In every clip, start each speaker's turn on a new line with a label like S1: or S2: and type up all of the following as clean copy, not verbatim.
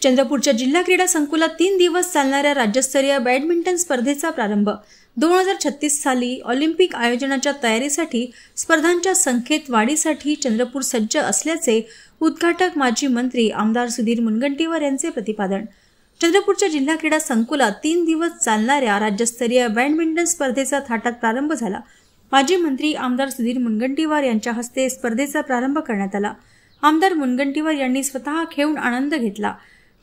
S1: चंद्रपूरच्या जिल्हा क्रीडा संकुलात 3 दिवस चालणाऱ्या राज्यस्तरीय बॅडमिंटन स्पर्धेचा प्रारंभ 2036 साली ऑलिम्पिक आयोजनाच्या तयारीसाठी स्पर्धांच्या संख्येत वाढीसाठी चंद्रपूर सज्ज असल्याचे उद्घाटक माजी मंत्री आमदार सुधीर मुनगंटीवार यांचे प्रतिपादन। चंद्रपूरच्या जिल्हा क्रीडा संकुलात 3 दिवस चालणाऱ्या राज्यस्तरीय बॅडमिंटन स्पर्धेचा थाटात प्रारंभ झाला। माजी मंत्री आमदार सुधीर मुनगंटीवार यांच्या हस्ते स्पर्धेचा प्रारंभ करण्यात आला। आमदार मुनगंटीवार यांनी स्वतः खेळून आनंद घेतला।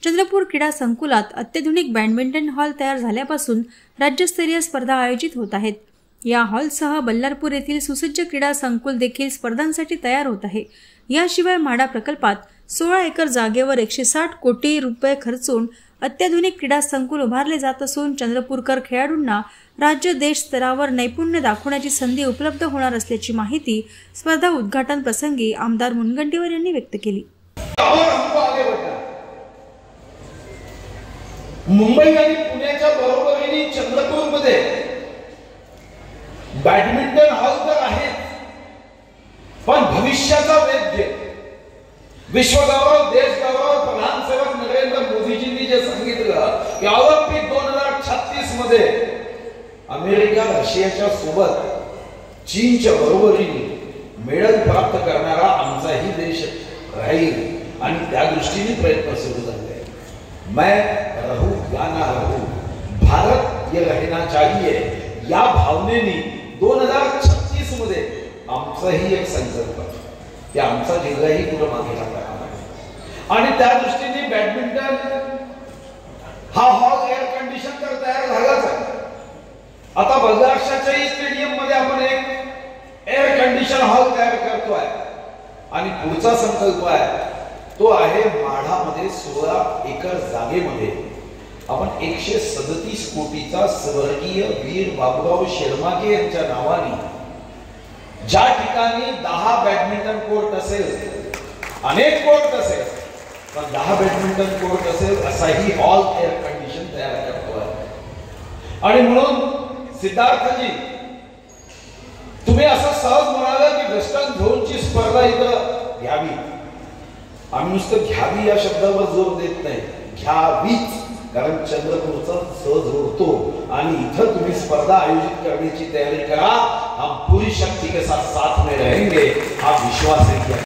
S1: चंद्रपूर क्रीडा संकुलात अत्याधुनिक बॅडमिंटन हॉल तयार झाल्यापासून राज्यस्तरीय स्पर्धा आयोजित होत आहेत। या हॉलसह बल्लारपूर येथील सुसज्ज क्रीडा संकुल देखील स्पर्धांसाठी तयार होत आहे। याशिवाय माडा प्रकल्पात 16 एकर जागेवर 160 कोटी रुपये खर्चून अत्याधुनिक क्रीडा संकुल उभारले जात असून चंद्रपूरकर खेळाडूंना राज्य देश स्तरावर नैपुण्य दाखवण्याची संधी उपलब्ध होणार असल्याची माहिती स्पर्धा उद्घाटन प्रसंगी आमदार मुनगंटीवार यांनी व्यक्त केली।
S2: मुंबई आणि पुण्याच्या बरोबरीने चंद्रपूरमध्ये बॅडमिंटन हॉल तर आहे, पण भविष्याचा वेध विश्वगौरव देश गौरव प्रधान सेवक नरेंद्र मोदीजींनी जे सांगितलं की ऑलिम्पिक 2036 मध्ये अमेरिका रशियाच्या सोबत चीनच्या बरोबरीने मेडल प्राप्त करणारा आमचाही देश राहील आणि त्या दृष्टीने प्रयत्न सुरू झाले। मैं रहूं या ना रहूं, भारत ये रहना चाहिए या भावनेने 2036 मध्ये आमचाही एक संकल्प की आमचा जिल्हाही पुढे मागे लागणार आणि त्या दृष्टीने बॅडमिंटन हा हॉल एअर कंडिशन तर तयार झालाच आहे। आता बल्लारशाच्या स्टेडियम मध्ये आपण एक एअर कंडिशन हॉल तयार करतोय आणि पुढचा संकल्प आहे तो आहे माढामध्ये 16 एकर जागेमध्ये आपण 137 कोटीचा स्वर्गीय वीर बाबूराव शेरमाके यांच्या नावाने ज्या ठिकाणी 10 बॅडमिंटन कोर्ट असेल, अनेक कोर्ट असेल, पण 10 बॅडमिंटन कोर्ट असेल असाही हॉल एअर कंडिशन तयार करतोय। आणि म्हणून सिद्धार्थजी तुम्ही असं सहज म्हणाला की वेस्टर्न झोनची स्पर्धा इथं घ्यावी, आम्ही नुसतं घ्यावी या शब्दावर जोर देत नाही, घ्यावीच, कारण चंद्रपूरचा सहज जोडतो आणि इथं तुम्ही स्पर्धा आयोजित करण्याची तयारी करा। हम पूरी शक्ति के साथ में रहेंगे, हा विश्वास है।